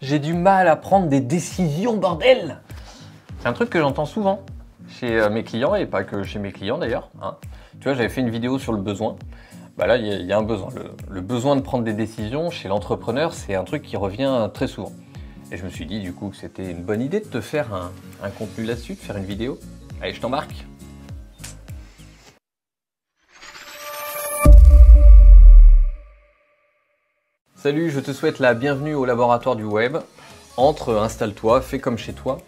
J'ai du mal à prendre des décisions, bordel! C'est un truc que j'entends souvent chez mes clients, et pas que chez mes clients d'ailleurs. Hein. Tu vois, j'avais fait une vidéo sur le besoin. Bah là, il y a un besoin. Le besoin de prendre des décisions chez l'entrepreneur, c'est un truc qui revient très souvent. Et je me suis dit du coup que c'était une bonne idée de te faire un contenu là-dessus, de faire une vidéo. Allez, je t'embarque. Salut, je te souhaite la bienvenue au laboratoire du web. Entre, installe-toi, fais comme chez toi.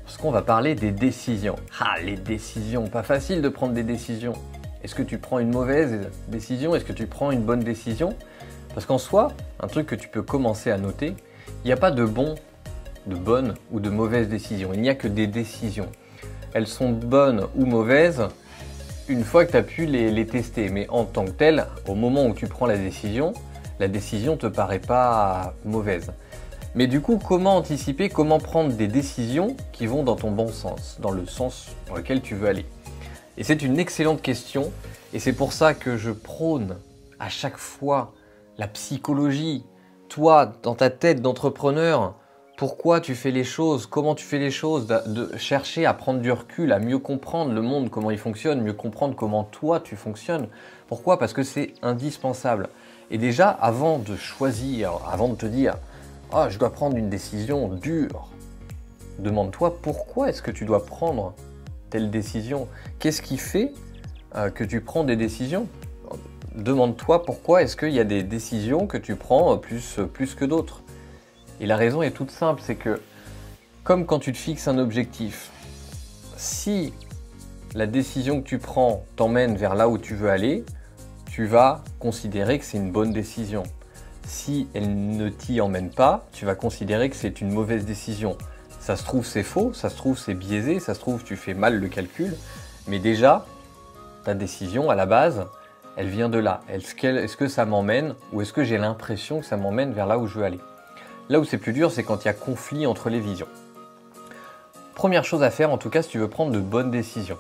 Parce qu'on va parler des décisions. Ah, les décisions, pas facile de prendre des décisions. Est-ce que tu prends une mauvaise décision? Est-ce que tu prends une bonne décision? Parce qu'en soi, un truc que tu peux commencer à noter, il n'y a pas de bonne ou de mauvaise décision. Il n'y a que des décisions. Elles sont bonnes ou mauvaises une fois que tu as pu les tester. Mais en tant que telle, au moment où tu prends la décision te paraît pas mauvaise. Mais du coup, comment anticiper, comment prendre des décisions qui vont dans ton bon sens, dans le sens dans lequel tu veux aller? Et c'est une excellente question, et c'est pour ça que je prône à chaque fois la psychologie. Toi, dans ta tête d'entrepreneur, pourquoi tu fais les choses, comment tu fais les choses, de chercher à prendre du recul, à mieux comprendre le monde, comment il fonctionne, mieux comprendre comment toi tu fonctionnes. Pourquoi? Parce que c'est indispensable. Et déjà, avant de choisir, avant de te dire « Ah, je dois prendre une décision dure », demande-toi pourquoi est-ce que tu dois prendre telle décision. Qu'est-ce qui fait que tu prends des décisions? Demande-toi pourquoi est-ce qu'il y a des décisions que tu prends plus que d'autres. Et la raison est toute simple, c'est que comme quand tu te fixes un objectif, si la décision que tu prends t'emmène vers là où tu veux aller, tu vas considérer que c'est une bonne décision. Si elle ne t'y emmène pas, tu vas considérer que c'est une mauvaise décision. Ça se trouve c'est faux, ça se trouve c'est biaisé, ça se trouve tu fais mal le calcul, mais déjà, ta décision à la base, elle vient de là. Est-ce que ça m'emmène ou est-ce que j'ai l'impression que ça m'emmène vers là où je veux aller? Là où c'est plus dur, c'est quand il y a conflit entre les visions. Première chose à faire, en tout cas, si tu veux prendre de bonnes décisions.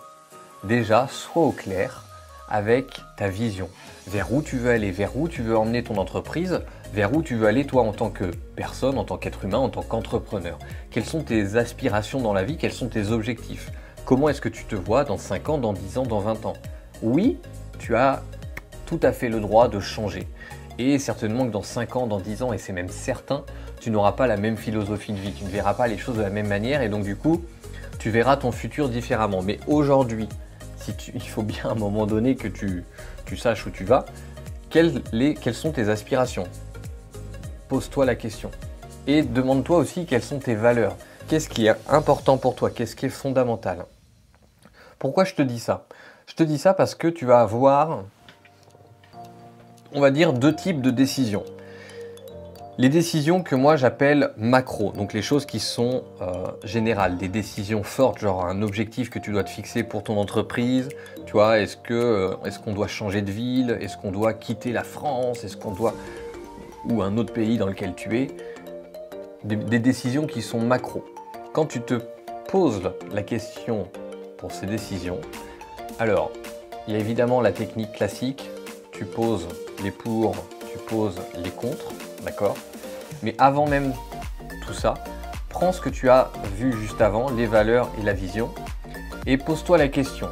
Déjà, sois au clair avec ta vision. Vers où tu veux aller, vers où tu veux emmener ton entreprise, vers où tu veux aller toi en tant que personne, en tant qu'être humain, en tant qu'entrepreneur. Quelles sont tes aspirations dans la vie, quels sont tes objectifs? Comment est-ce que tu te vois dans 5 ans, dans 10 ans, dans 20 ans? Oui, tu as tout à fait le droit de changer. Et certainement que dans 5 ans, dans 10 ans, et c'est même certain, tu n'auras pas la même philosophie de vie, tu ne verras pas les choses de la même manière et donc du coup, tu verras ton futur différemment. Mais aujourd'hui, il faut bien à un moment donné que tu saches où tu vas, quelles sont tes aspirations? Pose-toi la question. Et demande-toi aussi quelles sont tes valeurs. Qu'est-ce qui est important pour toi? Qu'est-ce qui est fondamental? Pourquoi je te dis ça? Je te dis ça parce que tu vas avoir, on va dire, deux types de décisions. Les décisions que moi j'appelle macro, donc les choses qui sont générales, des décisions fortes, genre un objectif que tu dois te fixer pour ton entreprise, tu vois, est-ce qu'on doit changer de ville, est-ce qu'on doit quitter la France, est-ce qu'on doit, ou un autre pays dans lequel tu es, des décisions qui sont macro. Quand tu te poses la question pour ces décisions, alors il y a évidemment la technique classique, tu poses les pour, tu poses les contre, d'accord? Mais avant même tout ça, prends ce que tu as vu juste avant, les valeurs et la vision, et pose-toi la question.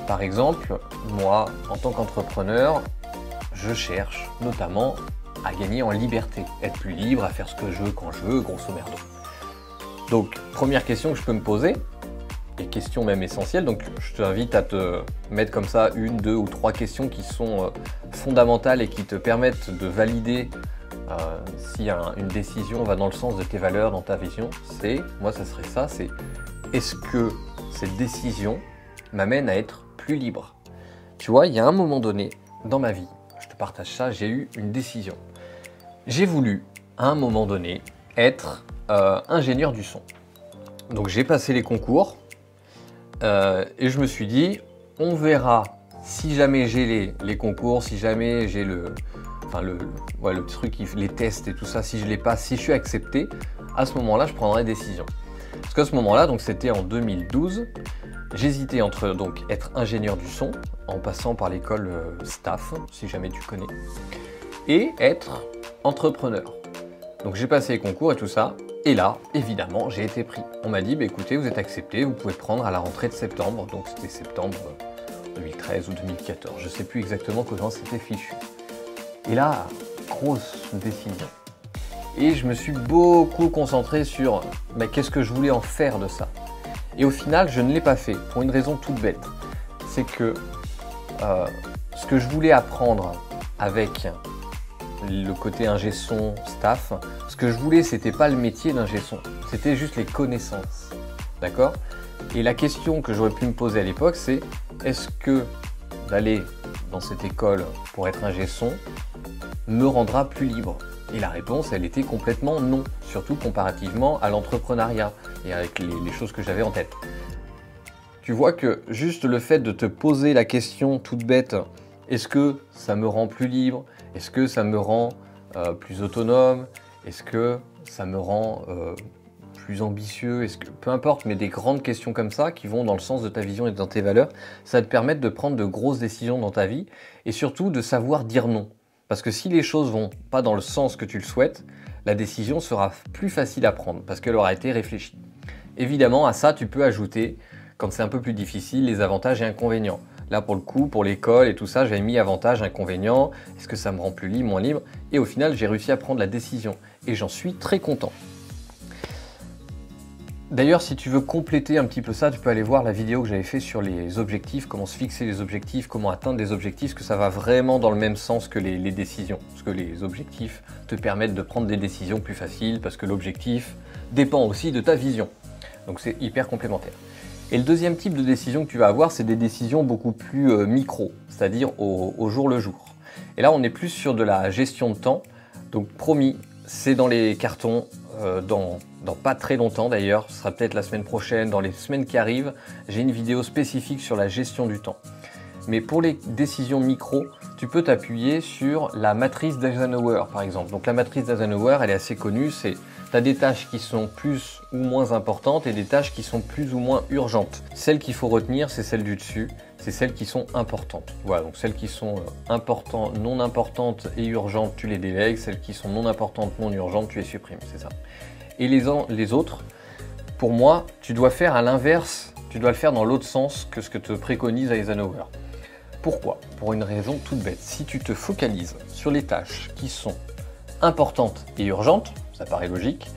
Par exemple, moi, en tant qu'entrepreneur, je cherche notamment à gagner en liberté, être plus libre, à faire ce que je veux quand je veux, grosso merdo. Donc, première question que je peux me poser, et question même essentielle, donc je t'invite à te mettre comme ça une, deux ou trois questions qui sont fondamentales et qui te permettent de valider si une décision va dans le sens de tes valeurs, dans ta vision. Moi ça serait ça, c'est est-ce que cette décision m'amène à être plus libre? Tu vois, il y a un moment donné dans ma vie, je te partage ça, j'ai eu une décision. J'ai voulu, à un moment donné, être ingénieur du son. Donc j'ai passé les concours, et je me suis dit, on verra si jamais j'ai les concours, si jamais j'ai le truc, les tests et tout ça, si je les passe, si je suis accepté, à ce moment-là, je prendrai décision. Parce qu'à ce moment-là, donc c'était en 2012, j'hésitais entre donc être ingénieur du son, en passant par l'école staff, si jamais tu connais, et être entrepreneur. Donc j'ai passé les concours et tout ça. Et là, évidemment, j'ai été pris. On m'a dit, bah, écoutez, vous êtes accepté, vous pouvez prendre à la rentrée de septembre. Donc c'était septembre 2013 ou 2014. Je ne sais plus exactement comment c'était fichu. Et là, grosse décision. Et je me suis beaucoup concentré sur qu'est-ce que je voulais en faire de ça. Et au final, je ne l'ai pas fait pour une raison toute bête. C'est que ce que je voulais apprendre avec le côté ingé son, staff, ce que je voulais, c'était pas le métier d'ingé son, c'était juste les connaissances. D'accord? Et la question que j'aurais pu me poser à l'époque, c'est est-ce que d'aller dans cette école pour être ingé son me rendra plus libre? Et la réponse, elle était complètement non, surtout comparativement à l'entrepreneuriat et avec les choses que j'avais en tête. Tu vois que juste le fait de te poser la question toute bête, est-ce que ça me rend plus libre? Est-ce que ça me rend plus autonome? Est-ce que ça me rend plus ambitieux? Peu importe, mais des grandes questions comme ça qui vont dans le sens de ta vision et dans tes valeurs, ça va te permettre de prendre de grosses décisions dans ta vie et surtout de savoir dire non. Parce que si les choses vont pas dans le sens que tu le souhaites, la décision sera plus facile à prendre parce qu'elle aura été réfléchie. Évidemment, à ça, tu peux ajouter, quand c'est un peu plus difficile, les avantages et inconvénients. Là, pour le coup, pour l'école et tout ça, j'avais mis avantages, inconvénients, est-ce que ça me rend plus libre, moins libre? Et au final, j'ai réussi à prendre la décision et j'en suis très content. D'ailleurs, si tu veux compléter un petit peu ça, tu peux aller voir la vidéo que j'avais fait sur les objectifs, comment se fixer les objectifs, comment atteindre des objectifs, que ça va vraiment dans le même sens que les décisions. Parce que les objectifs te permettent de prendre des décisions plus faciles, parce que l'objectif dépend aussi de ta vision. Donc c'est hyper complémentaire. Et le deuxième type de décision que tu vas avoir, c'est des décisions beaucoup plus micro, c'est-à-dire au jour le jour. Et là, on est plus sur de la gestion de temps. Donc promis, c'est dans les cartons, dans pas très longtemps d'ailleurs, ce sera peut-être la semaine prochaine, dans les semaines qui arrivent, j'ai une vidéo spécifique sur la gestion du temps. Mais pour les décisions micro, tu peux t'appuyer sur la matrice d'Eisenhower par exemple. Donc la matrice d'Eisenhower, elle est assez connue, c'est tu as des tâches qui sont plus ou moins importantes et des tâches qui sont plus ou moins urgentes. Celles qu'il faut retenir, c'est celles du dessus, c'est celles qui sont importantes. Voilà, donc celles qui sont importantes, non importantes et urgentes, tu les délègues, celles qui sont non importantes, non urgentes, tu les supprimes, c'est ça. Et les autres, pour moi, tu dois faire à l'inverse, tu dois le faire dans l'autre sens que ce que te préconise Eisenhower. Pourquoi? Pour une raison toute bête. Si tu te focalises sur les tâches qui sont importantes et urgentes, ça paraît logique,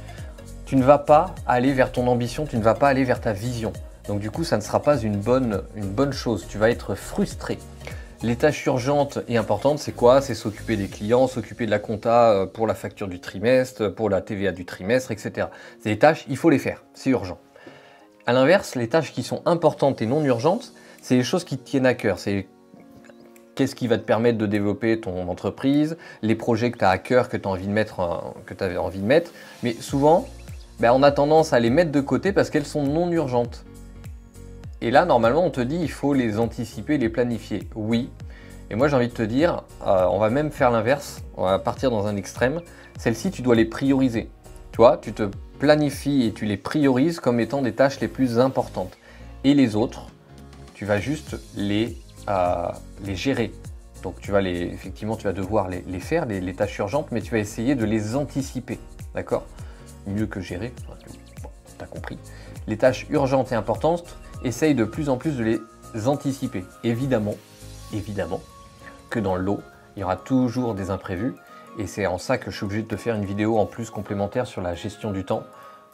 tu ne vas pas aller vers ton ambition, tu ne vas pas aller vers ta vision. Donc du coup, ça ne sera pas une bonne chose, tu vas être frustré. Les tâches urgentes et importantes, c'est quoi? C'est s'occuper des clients, s'occuper de la compta pour la facture du trimestre, pour la TVA du trimestre, etc. C'est des tâches, il faut les faire, c'est urgent. A l'inverse, les tâches qui sont importantes et non urgentes, c'est les choses qui te tiennent à cœur. C'est qu'est-ce qui va te permettre de développer ton entreprise, les projets que tu as à cœur, que tu as envie de mettre, que tu avais envie de mettre. Mais souvent, on a tendance à les mettre de côté parce qu'elles sont non urgentes. Et là, normalement, on te dit il faut les anticiper, les planifier. Oui. Et moi, j'ai envie de te dire, on va même faire l'inverse. On va partir dans un extrême. Celles-ci, tu dois les prioriser. Tu vois, tu te planifies et tu les priorises comme étant des tâches les plus importantes. Et les autres, tu vas juste les gérer. Donc, effectivement, tu vas devoir les faire, les tâches urgentes, mais tu vas essayer de les anticiper. D'accord? Mieux que gérer. Bon, tu as compris. Les tâches urgentes et importantes, essaye de plus en plus de les anticiper. Évidemment que dans le lot, il y aura toujours des imprévus et c'est en ça que je suis obligé de te faire une vidéo en plus complémentaire sur la gestion du temps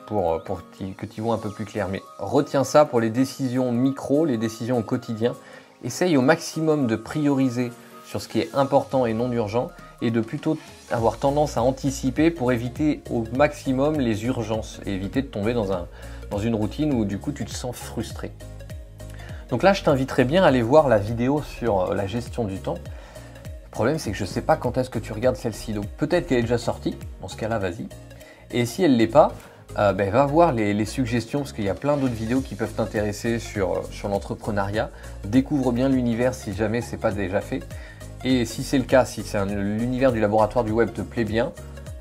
pour que tu y vois un peu plus clair. Mais retiens ça pour les décisions micro, les décisions au quotidien. Essaye au maximum de prioriser sur ce qui est important et non urgent et de plutôt avoir tendance à anticiper pour éviter au maximum les urgences et éviter de tomber dans une routine où du coup tu te sens frustré. Donc là, je t'inviterais bien à aller voir la vidéo sur la gestion du temps. Le problème, c'est que je ne sais pas quand est-ce que tu regardes celle-ci. Donc peut-être qu'elle est déjà sortie. Dans ce cas-là, vas-y. Et si elle ne l'est pas, va voir les suggestions parce qu'il y a plein d'autres vidéos qui peuvent t'intéresser sur l'entrepreneuriat. Découvre bien l'univers si jamais ce n'est pas déjà fait. Et si c'est le cas, si l'univers du laboratoire du web te plaît bien,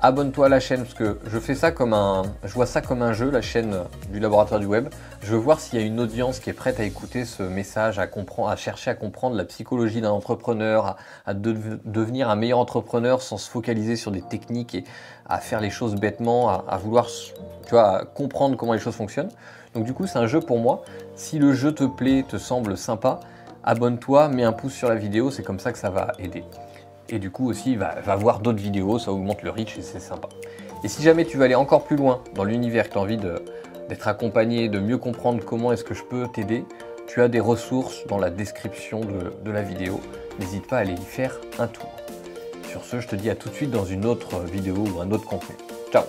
abonne-toi à la chaîne parce que je vois ça comme un jeu, la chaîne du laboratoire du web. Je veux voir s'il y a une audience qui est prête à écouter ce message, à chercher à comprendre la psychologie d'un entrepreneur, à devenir un meilleur entrepreneur sans se focaliser sur des techniques et à faire les choses bêtement, à vouloir, tu vois, à comprendre comment les choses fonctionnent. Donc du coup, c'est un jeu pour moi. Si le jeu te plaît, te semble sympa, abonne-toi, mets un pouce sur la vidéo, c'est comme ça que ça va aider. Et du coup aussi, va voir d'autres vidéos, ça augmente le reach et c'est sympa. Et si jamais tu veux aller encore plus loin dans l'univers, que tu as envie d'être accompagné, de mieux comprendre comment est-ce que je peux t'aider, tu as des ressources dans la description de la vidéo. N'hésite pas à aller y faire un tour. Sur ce, je te dis à tout de suite dans une autre vidéo ou un autre contenu. Ciao!